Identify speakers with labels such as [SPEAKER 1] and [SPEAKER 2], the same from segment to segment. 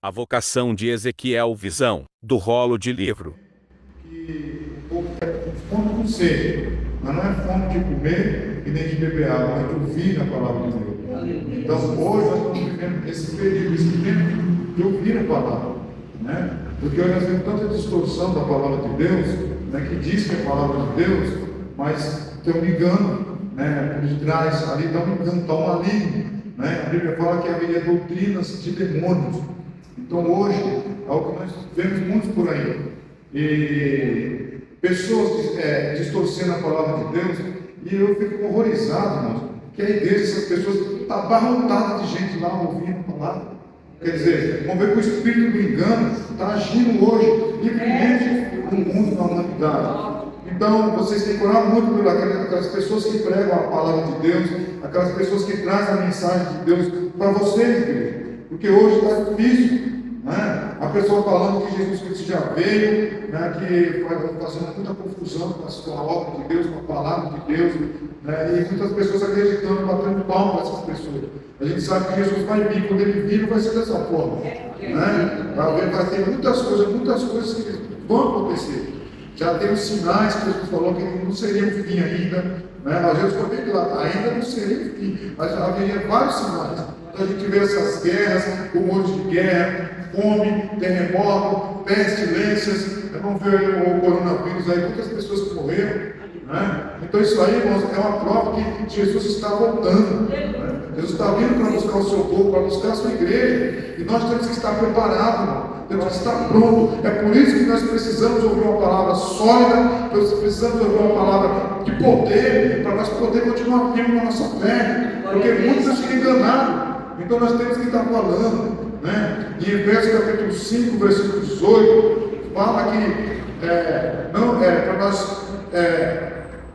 [SPEAKER 1] A vocação de Ezequiel Visão, do rolo de livro.
[SPEAKER 2] Que o povo está com fome com sede, mas não é fome de comer e nem de beber água, mas de ouvir a palavra de Deus. Então, hoje nós estamos vivendo esse período, esse tempo de ouvir a palavra, né? Porque hoje nós temos tanta distorção da palavra de Deus, né, que diz que é a palavra de Deus, mas tem um engano, né, por detrás, ali está um engano, está um maligno, né? A Bíblia fala que haveria doutrinas de demônios. Então hoje, é o que nós vemos muitos por aí, e pessoas distorcendo a palavra de Deus, e eu fico horrorizado, irmãos, que a igreja, essas pessoas, está abarrotada de gente lá ouvindo a palavra. Quer dizer, vamos ver que o espírito do engano está agindo hoje, livremente, no mundo, na humanidade. Então, vocês têm que orar muito por aquelas pessoas que pregam a palavra de Deus, aquelas pessoas que trazem a mensagem de Deus para vocês, igreja. Porque hoje está difícil, né? A pessoa falando que Jesus Cristo já veio, né? Que fazendo muita confusão com a obra de Deus, com a palavra de Deus, né? E muitas pessoas acreditando, batendo palma para essas pessoas. A gente sabe que Jesus vai vir, quando ele vir, não vai ser dessa forma, né? Vai ter muitas coisas que vão acontecer. Já tem os sinais que Jesus falou que não seria o fim ainda, né? Mas Jesus foi bem claro, ainda não seria o fim, mas já haveria vários sinais. Então a gente vê essas guerras, rumores de guerra, fome, terremoto, pestilências, vamos ver o coronavírus aí, muitas pessoas que morreram, né? Então isso aí, irmãos, é uma prova que Jesus está voltando, né? Jesus está vindo para buscar o seu povo, para buscar a sua igreja, e nós temos que estar preparados, irmão. Temos que estar pronto. É por isso que nós precisamos ouvir uma palavra sólida, nós precisamos ouvir uma palavra de poder, para nós poder continuar firme na nossa fé, porque muitos se enganaram. Então nós temos que estar falando, né? E em Efésios capítulo 5, versículo 18, fala que para nós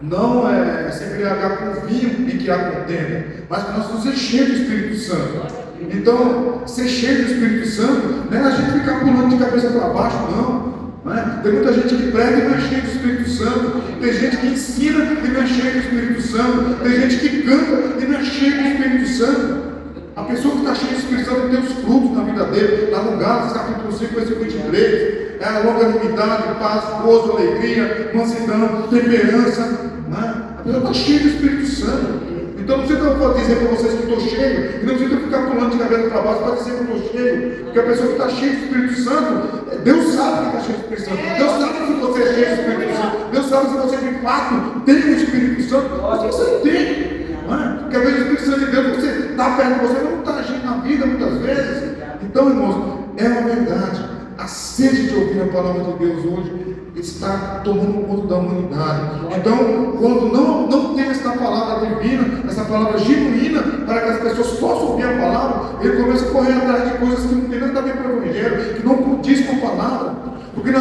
[SPEAKER 2] não se embriagar com vinho em que há contenda, mas para nós nos encher do Espírito Santo. Então, ser cheio do Espírito Santo não é a gente ficar pulando de cabeça para baixo, não. É? Tem muita gente que prega e não é cheio do Espírito Santo. Tem gente que ensina e não é cheio do Espírito Santo. Tem gente que canta e não é cheio do Espírito Santo. A pessoa que está cheia do Espírito Santo tem os frutos na vida dele. Lá no Gálatas, capítulo 5, versículo 23. É a longanimidade, paz, gozo, alegria, mansidão, temperança. A pessoa está cheia do Espírito Santo. Então não sei o que eu vou dizer para vocês que estou cheio, e não sei o que eu ficar pulando de cabeça para baixo para dizer que eu estou cheio, porque a pessoa que está cheia do Espírito Santo, Deus sabe que está cheio do Espírito Santo, Deus sabe se você é cheio do Espírito Santo, Deus sabe se você de fato tem o Espírito Santo, mas você não tem, não é? Porque às vezes o Espírito Santo de Deus, você está perto de você, não está agindo na vida muitas vezes. Então, irmãos, é uma verdade. A sede de ouvir a palavra de Deus hoje está tomando conta da humanidade. Então, quando não tem essa palavra divina, essa palavra genuína, para que as pessoas possam ouvir a palavra, ele começa a correr atrás de coisas que não tem nada a ver com o Evangelho, que não condiz com a palavra. Porque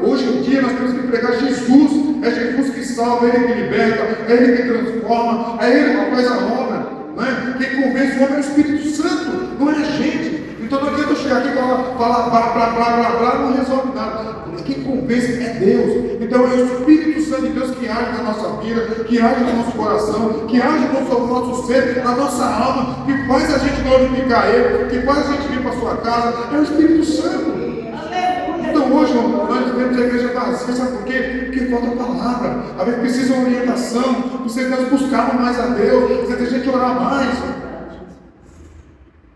[SPEAKER 2] hoje em dia nós temos que pregar Jesus, é Jesus que salva, é Ele que liberta, é Ele que transforma, é Ele que faz a obra. Não é? Quem convence o homem é o Espírito Santo, não é a gente. Então não adianta eu chegar aqui e falar blá, não resolve nada. Quem convence é Deus. Então é o Espírito Santo de Deus que age na nossa vida, que age no nosso coração, que age no nosso ser, na nossa alma, que faz a gente glorificar Ele, que faz a gente vir para a sua casa. É o Espírito Santo. Então hoje nós vivemos a igreja vazia, sabe por quê? Porque falta palavra. Às vezes precisa de orientação, precisa buscar mais a Deus, precisa de gente orar mais.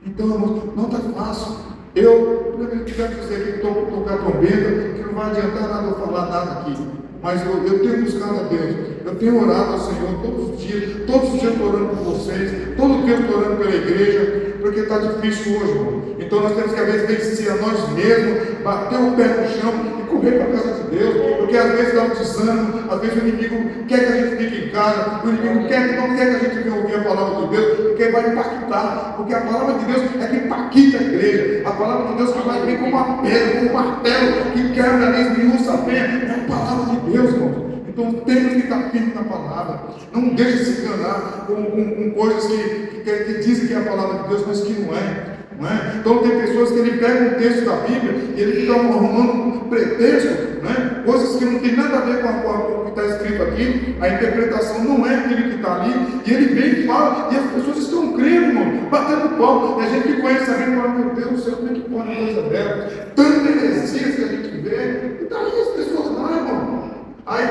[SPEAKER 2] Então, não está fácil. Eu tiver que dizer que tocar trombeta, que não vai adiantar nada eu falar nada aqui. Mas eu tenho buscado a Deus, eu tenho orado ao Senhor todos os dias eu estou orando por vocês, todo dia eu estou orando pela igreja, porque está difícil hoje, irmão. Então nós temos que às vezes vencer a nós mesmos, bater o pé no chão e correr para a casa de Deus, porque às vezes dá um desânimo, às vezes o inimigo quer que a gente fique em casa, o inimigo não quer que a gente venha ouvir a palavra de Deus, porque vai impactar, porque a palavra de Deus é que impacta a igreja, a palavra de Deus que vai vir com uma pedra, com um martelo, que quebra ali, esmiuça a pé, é a palavra de Deus, irmão. Então temos que estar firme na palavra. Não deixe se enganar com coisas que dizem que é a palavra de Deus, mas que não é. Não é? Então tem pessoas que ele pega um texto da Bíblia e ele fica arrumando um pretexto, não é? Coisas que não tem nada a ver com o que está escrito aqui, a interpretação não é aquele que está ali, e ele vem e fala, e as pessoas estão crendo, irmão, batendo pau, e a gente que conhece a Bíblia fala, meu Deus do céu, como é que pode uma coisa dela? Tanta heresias que a gente vê, e está aí as pessoas lá, irmão. Aí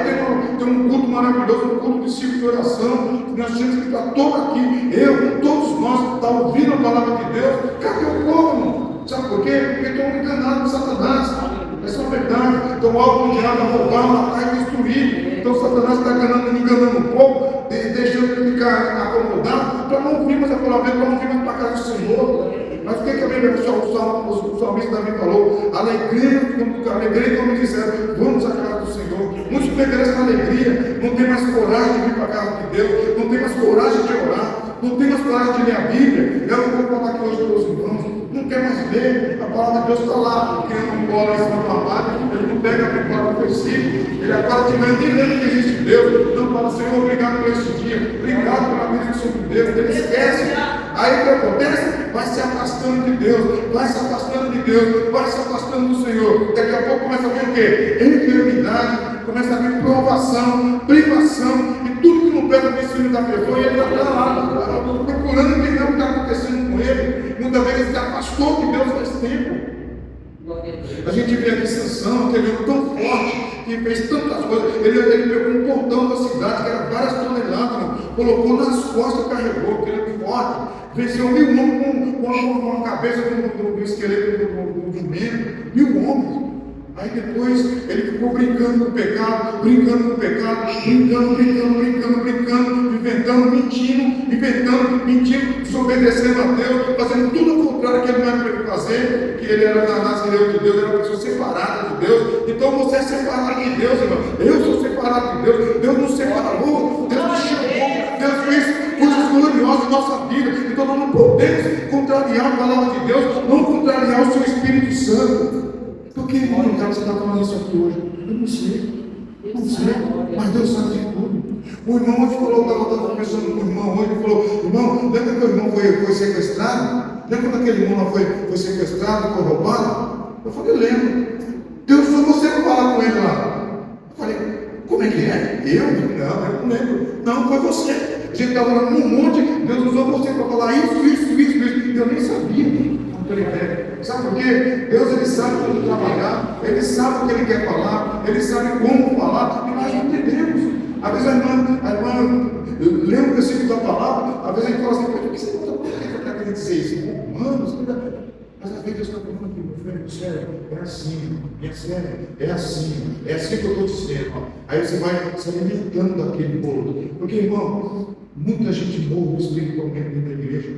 [SPEAKER 2] tem um culto maravilhoso, um culto de ciclo de oração, que nós temos que estar todos aqui, todos nós que estamos ouvindo a palavra de Deus. Cadê o povo, irmão? Sabe por quê? Porque estão enganados por Satanás. Essa é a verdade. Então o alvo do diabo é roubar, matar e destruir. Então Satanás está enganando um pouco, deixando ele ficar acomodado, para não ouvirmos a palavra, para não ouvirmos para a casa do Senhor. Mas o que a Bíblia, o salmista Davi falou? Alegria, como disseram, vamos à casa do Senhor. Muitos perderam a alegria, não tem mais coragem de vir para a casa de Deus, não tem mais coragem de orar, não tem mais coragem de ler a Bíblia. Eu não vou falar aqui hoje para os irmãos, não quer mais ler, a palavra de Deus está lá, criando bola em cima do armário, ele não pega a palavra do versículo, ele acaba entendendo que existe Deus, não fala, Senhor, obrigado por esse dia, obrigado pela vida que sobre Deus, ele esquece. Aí o que acontece? Vai se afastando de Deus, vai se afastando de Deus, vai se afastando do Senhor. Daqui a pouco começa a vir o quê? Enfermidade, começa a vir provação, privação, e tudo que não pega no ensino da pessoa, e ele está lá, procurando entender o que está acontecendo com ele. Muitas vezes ele se afastou de Deus faz tempo. A gente vê aqui Sansão, aquele homem tão forte, que fez tantas coisas. Ele pegou um portão da cidade, que era várias toneladas, colocou nas costas e carregou, aquele homem forte. Venceu 1000 homens com a cabeça do esqueleto do jumento, 1000 homens. Aí depois ele ficou brincando com o pecado, brincando, mentindo, desobedecendo a Deus, fazendo tudo o contrário que ele não era para ele fazer, que ele era nazireu de Deus, era uma pessoa separada de Deus. Então você é separado de Deus, irmão. Eu sou separado de Deus, Deus nos separou, Deus nos chamou, Deus fez coisas gloriosas em nossa vida. Então nós não podemos contrariar a palavra de Deus, não contrariar o seu Espírito Santo. Por que, irmão, você está falando isso aqui hoje? Eu não sei, mas Deus sabe de tudo. O irmão hoje falou, eu estava conversando com o irmão hoje, ele falou, irmão, lembra que o irmão foi sequestrado? Lembra quando aquele irmão foi sequestrado, foi roubado? Eu falei, lembro. Deus usou você para falar com ele lá. Eu falei, como é que é? Eu não lembro. Não, foi você. A gente estava lá num monte, Deus usou você para falar isso. Eu nem sabia. Sabe por quê? Deus ele sabe como trabalhar, ele sabe o que ele quer falar, ele sabe como falar, e nós não entendemos. Às vezes a irmã lê um versículo da palavra, às vezes a gente fala assim, por que você não está querendo dizer isso? Mano, mas às vezes Deus está falando aqui, meu filho, sério, é assim que eu estou dizendo. Aí você vai se alimentando daquele bolo. Porque, irmão, muita gente morre espiritualmente dentro da igreja,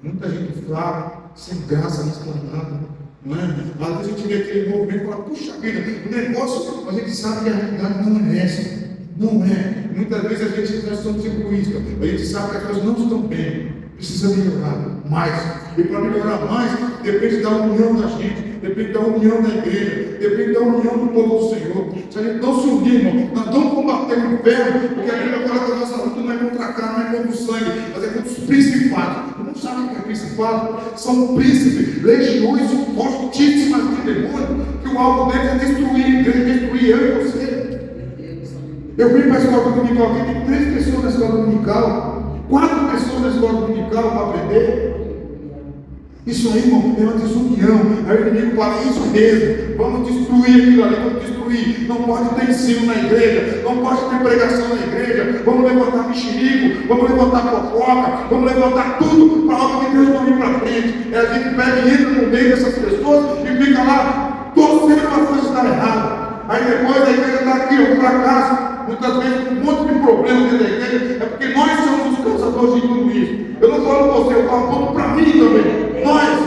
[SPEAKER 2] muita gente fraca, sem graça, esplanada, não é? Às vezes a gente vê aquele movimento e fala, puxa vida, o negócio, a gente sabe que a realidade não é essa, não é. Muitas vezes nós somos egoístas, a gente sabe que as coisas não estão bem, precisa melhorar mais, e para melhorar mais, depende da união da gente, depende da união da igreja, depende da união do povo do Senhor. Se a gente não se unir, irmão, nós vamos combater o inferno, porque a Bíblia fala que a nossa luta não é contra a carne, não é contra o sangue, mas é contra os principados. Não sabe o que é principado? São príncipes, legiões fortíssimas de demônio, que o alvo deles é destruir eu e você. Eu vim para a escola dominical aqui, tem 3 pessoas na escola dominical, 4 pessoas na escola dominical para aprender. Isso aí, irmão, é uma desunião. Aí o inimigo fala, isso mesmo, vamos destruir aquilo ali, vamos destruir. Não pode ter ensino na igreja, não pode ter pregação na igreja, vamos levantar mexerico, vamos levantar fofoca, vamos levantar tudo para a obra de Deus não vir para frente. É a gente pega e entra no meio dessas pessoas e fica lá torcendo para a coisa estar errada. Aí depois a igreja está aqui, o fracasso. Muitas vezes um monte de problemas dentro da igreja, é porque nós somos os causadores de tudo isso. Eu não falo você, eu falo para mim também. Nós.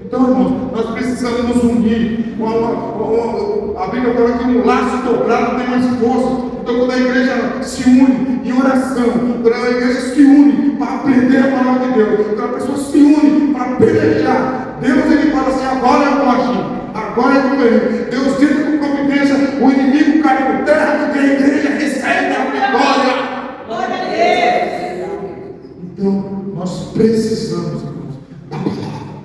[SPEAKER 2] Então, irmãos, nós precisamos nos unir. A Bíblia fala que um laço dobrado tem mais força. Então, quando a igreja se une em oração, quando a igreja se une para aprender a palavra de Deus, quando a pessoa se une para pelejar, Deus ele fala assim: agora eu vou agir, agora eu vou ver. Deus entra com providência, o inimigo cai por terra, e a igreja recebe a vitória. Glória a Deus. Então, nós precisamos, irmãos, da palavra.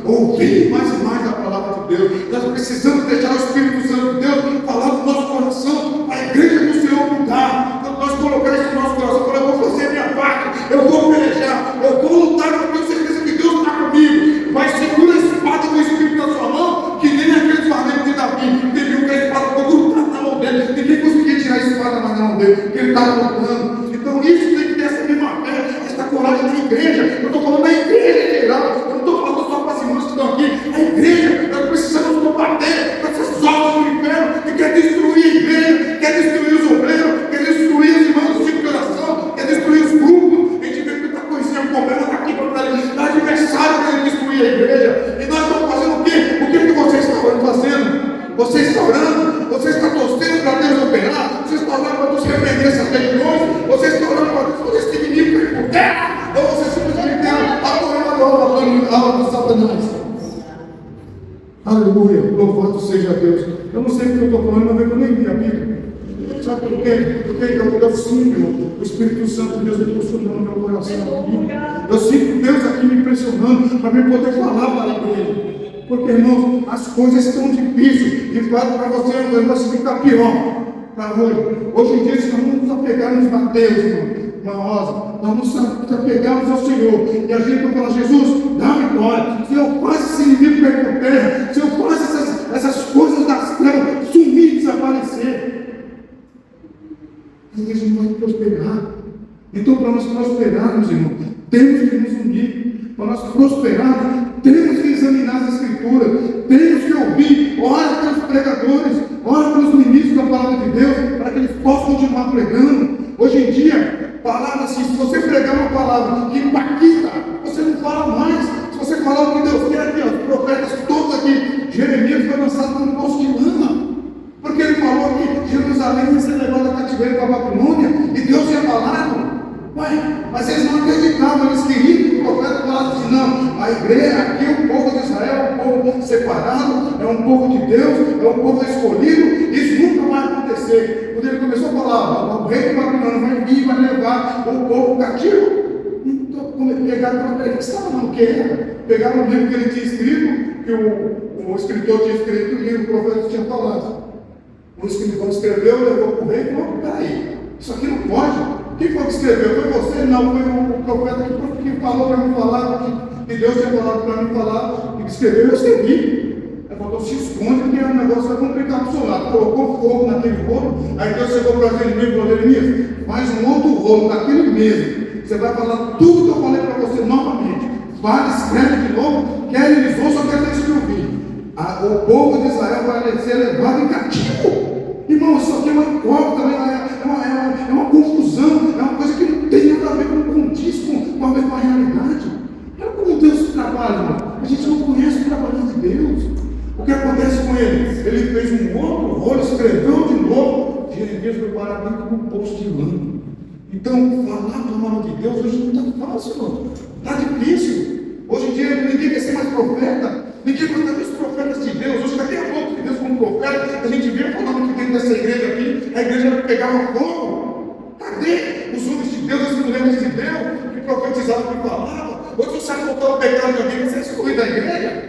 [SPEAKER 2] ouvir mais e mais a palavra de Deus. Nós precisamos deixar o Espírito Santo de Deus falar no nosso coração, a igreja do Senhor mudar. Quando nós colocar isso no nosso coração, falar, eu vou fazer a minha parte, eu vou pelejar, eu vou lutar, eu tenho certeza que Deus está comigo. Mas segura a espada do Espírito na sua mão, que nem aqueles valentes de Davi, que viu que a espada ficou grudada na mão dele, ninguém conseguia tirar a espada mais na mão dele, porque ele estava lutando. Então isso tem que ter essa mesma fé, essa coragem da igreja. Eu estou falando da igreja em geral, eu não estou falando só para as irmãs que estão aqui. A igreja, nós precisamos combater com essas obras do inferno que quer destruir a igreja, quer destruir os obreiros, quer destruir as irmãs do ciclo de oração, quer destruir os grupos. A gente vê que muita coisinha, um problema está aqui para dar adversário para ele destruir a igreja. E nós estamos fazendo o quê? O que você está fazendo? Você está orando? Você está torcendo para Deus operar? Você está orando para Deus repreender essas legiões? Você está orando para Deus fazer esse inimigo cair por terra? Ou você simplesmente está apoiando a obra do Satanás? Aleluia, louvado seja Deus. Eu não sei o que eu estou falando, mas eu nem li a Bíblia. Sabe por quê? Porque eu sinto o Espírito Santo de Deus impulsionando meu coração aqui. Eu sinto Deus aqui me impressionando para me poder falar para a igreja. Porque, irmãos, as coisas estão difíceis. E falo para você, o negócio fica pior. Para hoje. Hoje em dia, se nós não nos apegarmos a Deus, irmã Rosa, nós nos apegarmos ao Senhor. E a gente vai falar, Jesus, dá vitória. Se eu faço esse inimigo cair por terra, se eu faço essas coisas das trevas sumir, desaparecer, a igreja não vai prosperar. Então, para nós prosperarmos, irmão, temos que nos unir. Para nós prosperarmos, temos que examinar as Escrituras, temos que ouvir, ora pelos pregadores, ora pelos ministros da palavra de Deus, para que eles possam continuar pregando. Hoje em dia, palavra assim, se você pregar uma palavra que impacta, você não fala mais. Se você falar o que Deus quer aqui, os profetas todos aqui, Jeremias foi lançado num poço de lama, porque ele falou que Jerusalém ia ser levada a cativeiro para a Babilônia, e Deus tinha falado. Mas eles não acreditavam, eles queriam que o profeta falasse assim, não, a igreja, aqui o povo de Israel é um povo separado, é um povo de Deus, é um povo escolhido, isso nunca vai acontecer. Quando ele começou a falar, o rei de Babilônia vai vir e vai levar o povo cativo, então pegaram para ele, que estava não, o que era? Pegaram o livro que ele tinha escrito, que o escritor tinha escrito, e o profeta tinha falado. O escritor escreveu, levou para o rei e falou, peraí, isso aqui não pode. Quem foi que escreveu? Foi você? Não, foi o profeta que falou para mim falar, que Deus tinha falado para mim falar, que escreveu, eu escrevi. Ele falou, se esconde, porque o negócio vai complicar para o seu lado. Colocou fogo naquele rolo, aí Deus chegou para Jeremias e falou, Jeremias, faz um outro rolo daquele mesmo. Você vai falar tudo que eu falei para você novamente. Fala, escreve de novo, quer eles ouçam, quer eles ouvir. O povo de Israel vai ser levado em cativo. Irmão, isso aqui é uma incógnita, é uma confusão, é uma coisa que não tem nada a ver com a realidade. Olha como Deus trabalha, irmão. A gente não conhece o trabalho de Deus. O que acontece com ele? Ele fez um outro rolo, escreveu de novo. Jeremias foi parar dentro de um poço de lama. Então, falar a palavra de Deus hoje não está fácil, irmão. Está difícil. Hoje em dia ninguém quer ser mais profeta. Ninguém gosta dos profetas de Deus. Hoje daqui a pouco de Deus como profeta, a gente vê falando que dentro dessa igreja aqui, a igreja pegava fogo. Cadê os homens de Deus, as mulheres de Deus, que profetizavam, que falavam? Hoje você sabe botar o pecado de alguém, você é excluído da igreja?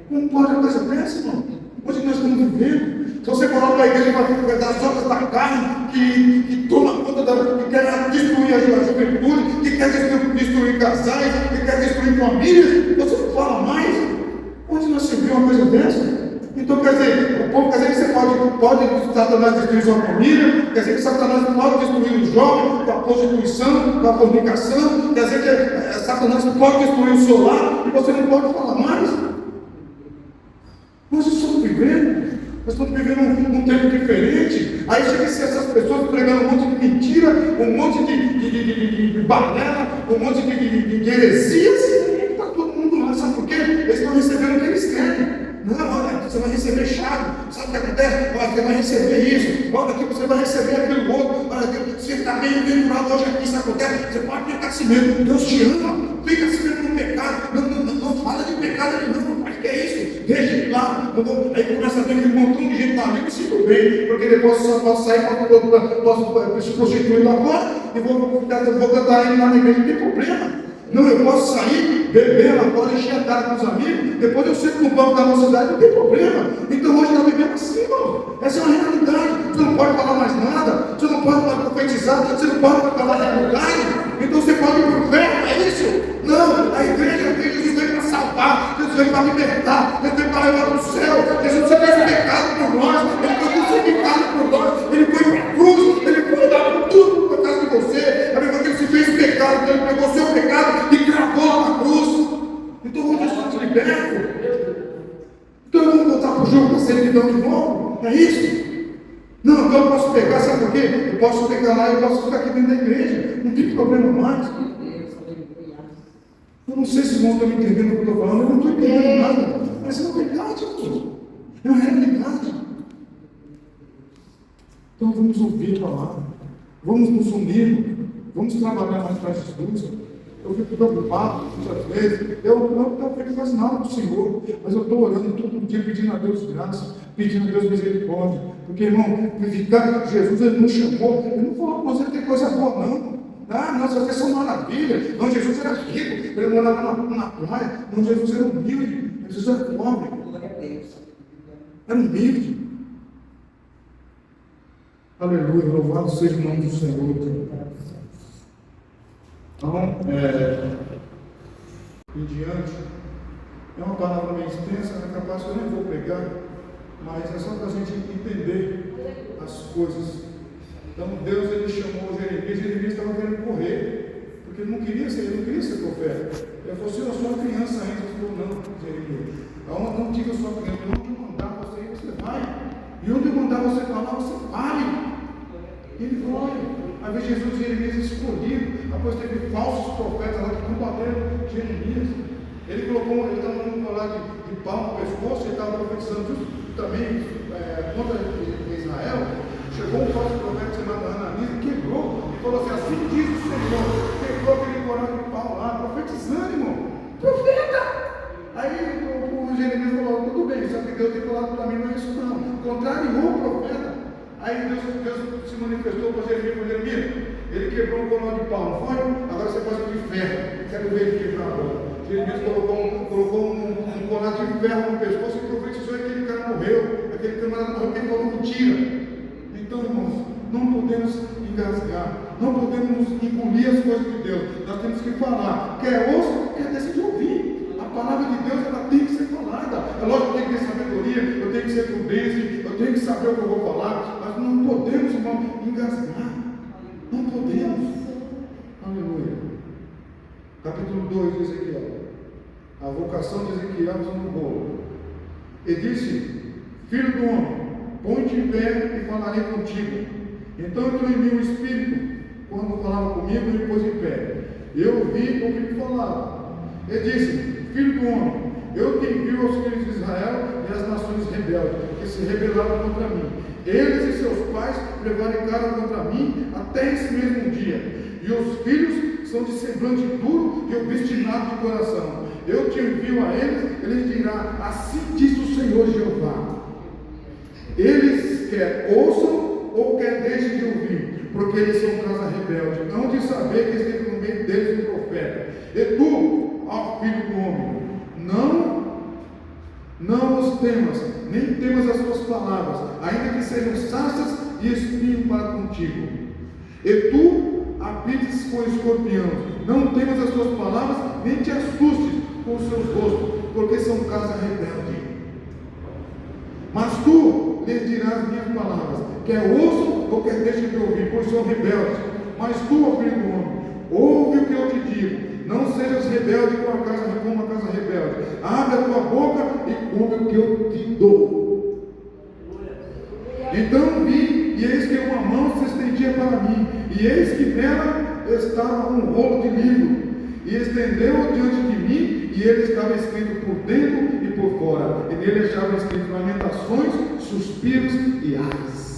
[SPEAKER 2] Como pode uma coisa dessa, irmão? Hoje nós estamos vivendo. Se você for para a igreja para dar as obras da carne, que toma conta que quer destruir a juventude, que quer destruir casais, que quer destruir famílias, você não fala mais. Onde nós se viu uma coisa dessa? Então, quer dizer, o povo quer dizer que você pode Satanás destruir sua família, quer dizer que Satanás pode destruir os jovens com a prostituição, com a fornicação, quer dizer que Satanás pode destruir o seu lar e você não pode falar mais. Nós estamos vivendo um tempo diferente. Aí chega essas pessoas pregando um monte de mentira, um monte de balela, um monte de heresias, e está todo mundo lá, sabe por quê? Eles estão recebendo o que eles querem. Não, olha, você vai receber chave, sabe o que acontece? Olha, você vai receber isso, olha aqui, você vai receber aquilo outro, olha aqui, você está bem curado hoje aqui, sabe o que acontece? Você pode ficar assim mesmo, Deus te ama, fica assim mesmo no pecado, não fala de pecado ali não, mas que é isso? Deixa ele lá, aí começa a ver aquele montão de gente lá, eu me sinto bem, porque depois eu só posso sair, posso se prostituir lá fora, e vou cantar ele lá na igreja, não tem problema. Não, eu posso sair, beber lá fora, encher a cara com os amigos, depois eu sento no banco da mocidade, não tem problema. Então hoje está vivendo assim, irmão. Essa é uma realidade. Você não pode falar mais nada, você não pode mais profetizar, você não pode falar realidade. Então você pode ir para o inferno, é isso? Não, a igreja que Jesus veio para salvar, Jesus veio para libertar, Jesus veio para levar para o céu. Jesus se fez pecado por nós, ele foi crucificado por nós, ele foi para a cruz, ele foi dar por tudo por causa de você. A Bíblia que ele se fez pecado, então ele pegou o seu pecado e cravou lá na cruz. Então hoje eu estou liberto. Então vamos voltar para o jogo da servidão de novo? É isso? Não, então eu posso pegar, sabe por quê? Eu posso pegar lá e eu posso ficar aqui dentro da igreja. Não tem problema mais. Eu não sei se os irmãos estão me entendendo o que eu estou falando, eu não estou entendendo nada. Mas é uma verdade, irmãos. É uma realidade. Então vamos ouvir a palavra. Vamos nos unir. Vamos trabalhar mais para Jesus. Eu fico preocupado muitas vezes. Eu não estou feito quase nada do Senhor, mas eu estou orando todo dia, pedindo a Deus graça, pedindo a Deus misericórdia. Porque, irmão, ficar Jesus, ele nos chamou, ele não falou para você ter coisa boa, não. Ah, nossa, vocês são maravilha. Não, Jesus era rico, ele morava na praia. Não, Jesus era humilde, Jesus era pobre. Era humilde. Aleluia, louvado seja o nome do Senhor. Então, em diante, é uma palavra meio extensa, é capaz que eu nem vou pegar, mas é só para a gente entender as coisas. Então, Deus ele chamou Jeremias estava querendo correr, porque ele não queria ser profeta. Ele falou assim: eu sou uma criança ainda. Ele falou: não, Jeremias, não diga eu sou uma criança, onde eu mandar você ir, você vai, e onde eu mandar você falar, você fale. Ele foi. Às vezes Jesus e Jeremias escolhido, depois teve falsos profetas lá que combateram Jeremias. Ele estava no colar de pau no pescoço, ele estava profetizando também contra Israel. Chegou um falso profeta chamado Ananias e quebrou, e falou assim diz o Senhor, quebrou aquele colar de pau lá, profetizando, irmão, profeta! Aí o Jeremias falou: tudo bem, só que Deus tem falado para mim, não é isso não, contrariou o profeta. Aí Deus se manifestou para Jeremias, ele quebrou um colar de pau, não foi? Agora você faz um de ferro, quero ver ele quebrar agora. Jeremias colocou um colar de ferro no pescoço e profetizou, e aquele cara morreu, aquele camarada morreu porque ele falou mentira. Então, irmãos, não podemos engasgar, não podemos engolir as coisas de Deus, nós temos que falar, quer ouça, quer decidir ouvir. A palavra de Deus, ela tem que ser falada. É lógico que eu tenho que ter sabedoria, eu tenho que ser prudente, eu tenho que saber o que eu vou falar, mas não podemos, irmão, engasgar. Não podemos. Aleluia. Capítulo 2 de Ezequiel. A vocação de Ezequiel no bolo. Ele disse: filho do homem, põe-te em pé e falarei contigo. Então entrou em mim o Espírito, quando falava comigo, me pôs em pé. Eu ouvi o que me falava. Ele disse: filho do homem, eu te envio aos filhos de Israel e às nações rebeldes, que se rebelaram contra mim. Eles e seus pais prevaricaram contra mim até esse mesmo dia. E os filhos são de semblante duro e obstinado de coração. Eu te envio a eles, eles dirão: assim diz o Senhor Jeová. Eles quer ouçam ou quer deixem de ouvir, porque eles são casa rebelde. Não de saber que esteve no meio deles um profeta. E tu, ó filho do homem, não os temas, nem temas as suas palavras, ainda que sejam sarças e espinho para contigo. E tu habites com escorpiões, não temas as suas palavras, nem te assustes com os seus rostos, porque são casa rebelde. Mas tu lhes dirás minhas palavras, quer ouçam ou quer deixem de ouvir, pois são rebeldes. Mas tu, ó filho do homem, ouve o que eu te digo. Não sejas rebelde como a casa rebelde. Abre a tua boca e come o que eu te dou. Então vi, e eis que uma mão se estendia para mim, e eis que nela estava um rolo de livro, e estendeu-o diante de mim, e ele estava escrito por dentro e por fora, e nele achava escrito lamentações, suspiros e ares.